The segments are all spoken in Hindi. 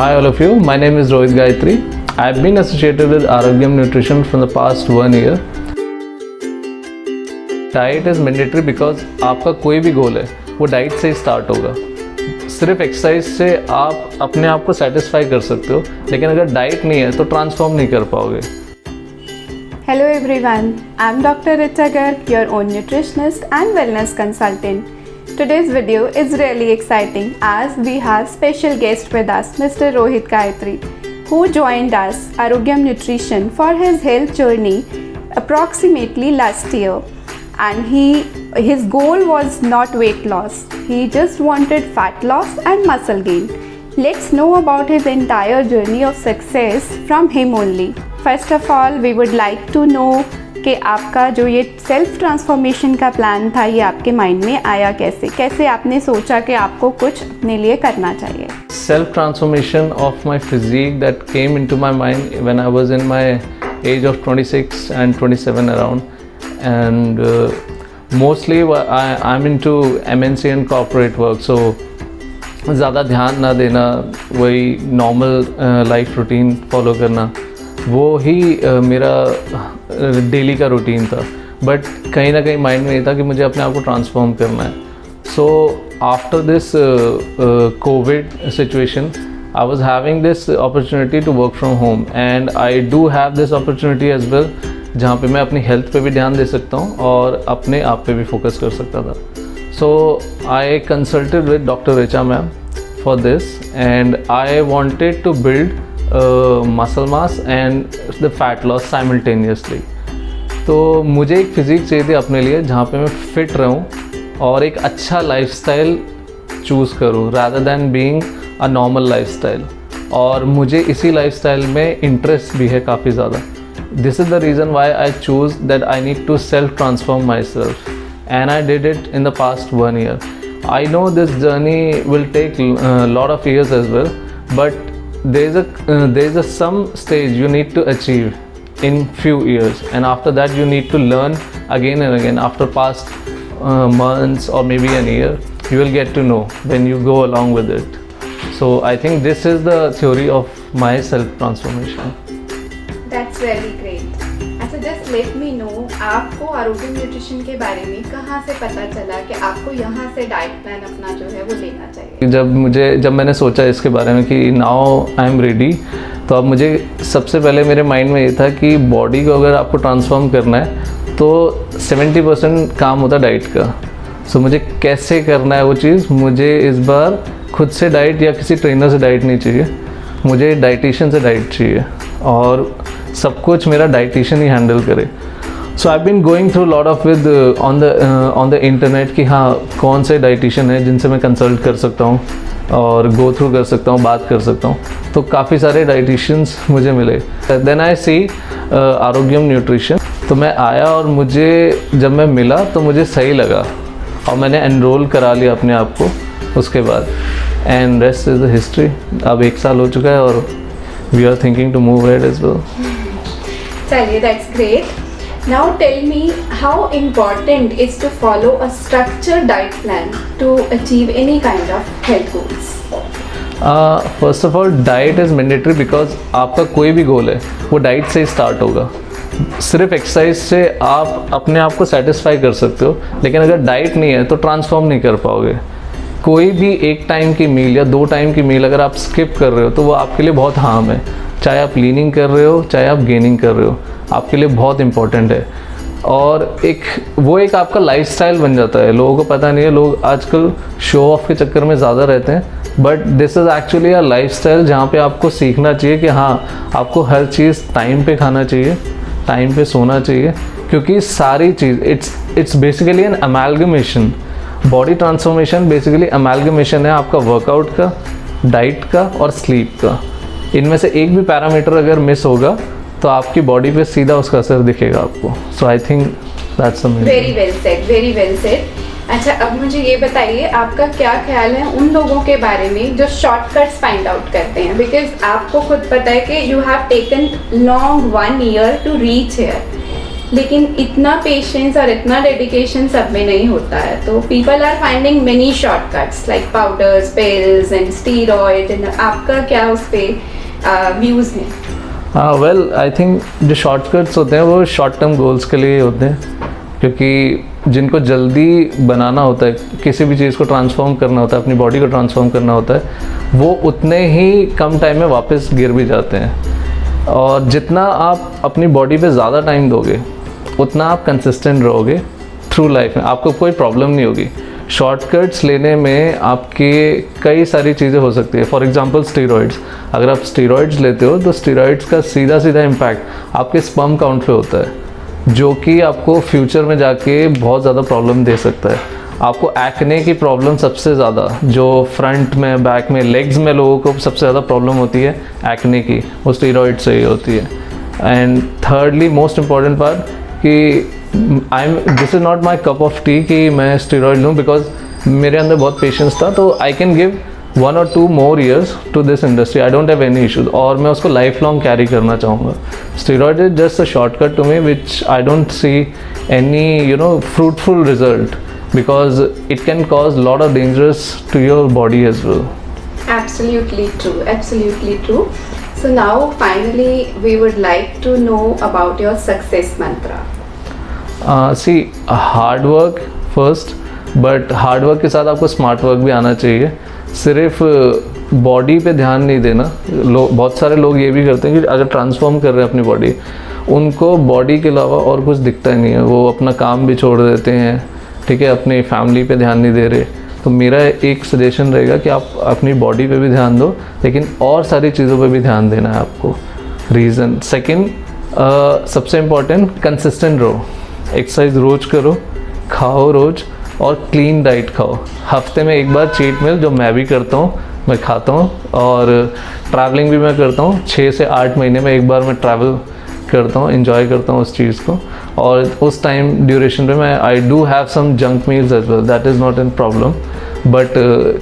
Hi all of you, my name is Rohit Gayatri. I've been associated with Aarogyam Nutrition from the past 1 year. Diet is mandatory because आपका कोई भी गोल है वो डाइट से ही स्टार्ट होगा. सिर्फ एक्सरसाइज से आप अपने आप को सेटिस्फाई कर सकते हो, लेकिन अगर डाइट नहीं है तो ट्रांसफॉर्म नहीं कर पाओगे. Hello everyone, I'm Dr. Richa Garg, your own nutritionist and wellness consultant. Today's video is really exciting as we have special guest with us, Mr. Rohit Gayatri, who joined us, Aarogyam Nutrition, for his health journey approximately last year. And his goal was not weight loss, he just wanted fat loss and muscle gain. Let's know about his entire journey of success from him only. First of all, we would like to know कि आपका जो ये सेल्फ ट्रांसफॉर्मेशन का प्लान था ये आपके माइंड में आया कैसे आपने सोचा कि आपको कुछ अपने लिए करना चाहिए. Self transformation of my physique that came into my mind when I was in my age of 26 and 27 around, and mostly I'm into MNC and corporate work, so ज़्यादा ध्यान ना देना, वही नॉर्मल लाइफ रूटीन फॉलो करना, वो ही मेरा डेली का रूटीन था. बट कहीं ना कहीं माइंड में ये था कि मुझे अपने आप को ट्रांसफॉर्म करना है. So after this COVID situation I was having this opportunity to work from home, and I do have this opportunity as well, जहाँ पे मैं अपनी हेल्थ पे भी ध्यान दे सकता हूँ और अपने आप पे भी फोकस कर सकता था. So I consulted with doctor Richa ma'am for this, and I wanted to build muscle mass and the fat loss simultaneously. तो मुझे एक फिज़िक चाहिए थी अपने लिए जहाँ पे मैं फिट रहूँ और एक अच्छा लाइफस्टाइल चूज़ करूँ rather than being a normal lifestyle. और मुझे इसी लाइफस्टाइल में इंटरेस्ट भी है काफ़ी ज़्यादा. This is the reason why I choose that I need to self transform my self, and I did it in the past 1 year. I know this journey will take a lot of years as well, but there is a some stage you need to achieve in few years, and after that you need to learn again and again. After past months or maybe a year, you will get to know when you go along with it. So I think this is the theory of my self transformation. That's very great. अच्छा, just let me know, आपको आरोग्यम न्यूट्रिशन के बारे में कहाँ से पता चला कि आपको यहाँ से डाइट प्लान अपना जो है वो लेना चाहिए? जब मैंने सोचा इसके बारे में कि नाउ आई एम रेडी, तो अब मुझे सबसे पहले मेरे माइंड में ये था कि बॉडी को अगर आपको ट्रांसफॉर्म करना है तो 70% काम होता है डाइट का. सो मुझे कैसे करना है वो चीज़, मुझे इस बार खुद से डाइट या किसी ट्रेनर से डाइट नहीं चाहिए, मुझे डाइटिशियन से डाइट चाहिए और सब कुछ मेरा डाइटिशियन ही हैंडल करे. So I been going through lot of with on the internet कि हाँ कौन से डाइटिशियन है जिनसे मैं कंसल्ट कर सकता हूँ और गो थ्रू कर सकता हूँ, बात कर सकता हूँ. तो काफ़ी सारे डाइटिशियंस मुझे मिले. Then I see Arogyam nutrition. तो मैं आया और मुझे जब मैं मिला तो मुझे सही लगा और मैंने एनरोल करा लिया अपने आप को उसके बाद, and rest is the history. अब 1 साल हो चुका है और we are thinking to move ahead as well. चलिए, that's great. Now tell me, how important is to follow a structured diet plan to achieve any kind of health goals? First of all, diet is mandatory because आपका कोई भी गोल है वो डाइट से ही स्टार्ट होगा. सिर्फ एक्सरसाइज से आप अपने आप को सेटिस्फाई कर सकते हो, लेकिन अगर डाइट नहीं है तो ट्रांसफॉर्म नहीं कर पाओगे. कोई भी 1 टाइम की मील या 2 टाइम की मील अगर आप स्किप कर रहे हो तो वो आपके लिए बहुत हार्म है. चाहे आप लीनिंग कर रहे हो चाहे आप गेनिंग कर रहे हो, आपके लिए बहुत इंपॉर्टेंट है. और एक आपका लाइफस्टाइल बन जाता है. लोगों को पता नहीं है, लोग आजकल शो ऑफ के चक्कर में ज़्यादा रहते हैं, but this is actually a lifestyle जहाँ पे आपको सीखना चाहिए कि हाँ आपको हर चीज़ टाइम पे खाना चाहिए, टाइम पे सोना चाहिए, क्योंकि सारी चीज़ it's basically an amalgamation. Body transformation basically amalgamation है आपका वर्कआउट का, डाइट का और स्लीप का. इनमें से एक भी पैरामीटर अगर मिस होगा तो आपकी बॉडी पे सीधा उसका असर दिखेगा आपको. So I think that's very well said, very well said. अच्छा, अब मुझे ये बताइए, आपका क्या ख्याल है उन लोगों के बारे में जो शॉर्टकट्स फाइंड आउट करते हैं? बिकॉज आपको खुद पता है कि you have taken long 1 year to reach here. लेकिन इतना पेशेंस और इतना डेडिकेशन सब में नहीं होता है, तो people are finding many shortcuts like powders, pills and steroid and आपका क्या उस पर व्यूज़ हैं? हाँ वेल आई थिंक जो शॉर्टकट्स होते हैं वो शॉर्ट टर्म गोल्स के लिए होते हैं, क्योंकि जिनको जल्दी बनाना होता है, किसी भी चीज़ को ट्रांसफॉर्म करना होता है, अपनी बॉडी को ट्रांसफॉर्म करना होता है, वो उतने ही कम टाइम में वापस गिर भी जाते हैं। और जितना आप अपनी बॉडी पे ज़्यादा टाइम दोगे उतना आप कंसिस्टेंट रहोगे थ्रू लाइफ में, आपको कोई प्रॉब्लम नहीं होगी। शॉर्टकट्स लेने में आपके कई सारी चीज़ें हो सकती है। फॉर एग्जांपल स्टीरॉइड्स, अगर आप स्टीरॉइड्स लेते हो तो स्टीरॉइड्स का सीधा सीधा इम्पैक्ट आपके स्पर्म काउंट पे होता है, जो कि आपको फ्यूचर में जाके बहुत ज़्यादा प्रॉब्लम दे सकता है। आपको एक्ने की प्रॉब्लम सबसे ज़्यादा, जो फ्रंट में, बैक में, लेग्स में लोगों को सबसे ज़्यादा प्रॉब्लम होती है एक्ने की, वो स्टीरॉइड से ही होती है। And thirdly most important part कि this is not my cup of tea कि मैं स्टीरॉइड लूँ, बिकॉज मेरे अंदर बहुत पेशेंस था, तो I can give 1 or 2 more years to this industry. I don't have any issues और मैं उसको लाइफ लॉन्ग कैरी करना चाहूँगा। Steroid is just a shortcut to me which I don't see any fruitful result, because it can cause a lot of dangerous to your body as well. Absolutely true, absolutely true. So now finally we would like to know about your success mantra. See, hard work first, but hard work के साथ आपको स्मार्ट वर्क भी आना चाहिए। सिर्फ बॉडी पे ध्यान नहीं देना। बहुत सारे लोग ये भी करते हैं कि अगर ट्रांसफॉर्म कर रहे हैं अपनी बॉडी, उनको बॉडी के अलावा और कुछ दिखता ही नहीं है, वो अपना काम भी छोड़ देते हैं, ठीक है, अपनी फैमिली पे ध्यान नहीं दे रहे। तो मेरा एक सजेशन रहेगा कि आप अपनी बॉडी पे भी ध्यान दो, लेकिन और सारी चीज़ों पे भी ध्यान देना है आपको। रीज़न सेकंड, सबसे इम्पॉर्टेंट, कंसिस्टेंट रहो, एक्सरसाइज रोज़ करो, खाओ रोज़, और क्लीन डाइट खाओ। हफ्ते में एक बार चीट मील, जो मैं भी करता हूँ, मैं खाता हूँ, और ट्रैवलिंग भी मैं करता हूँ। 6 से 8 महीने में एक बार मैं ट्रैवल करता हूँ, एंजॉय करता हूँ उस चीज़ को, और उस टाइम ड्यूरेशन पे मैं I do have some junk meals as well, that is not an problem, but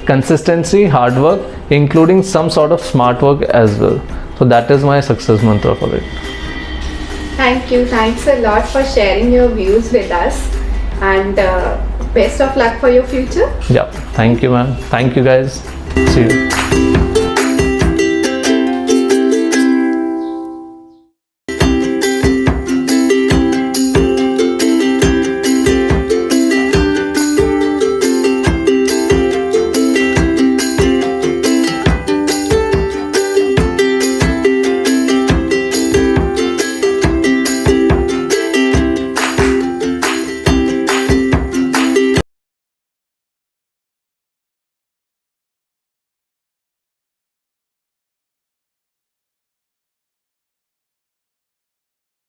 consistency, hard work, including some sort of smart work as well, so that is my success mantra for it. Thank you, thanks a lot for sharing your views with us, and best of luck for your future. Yeah, thank you, man. Thank you, guys. See you.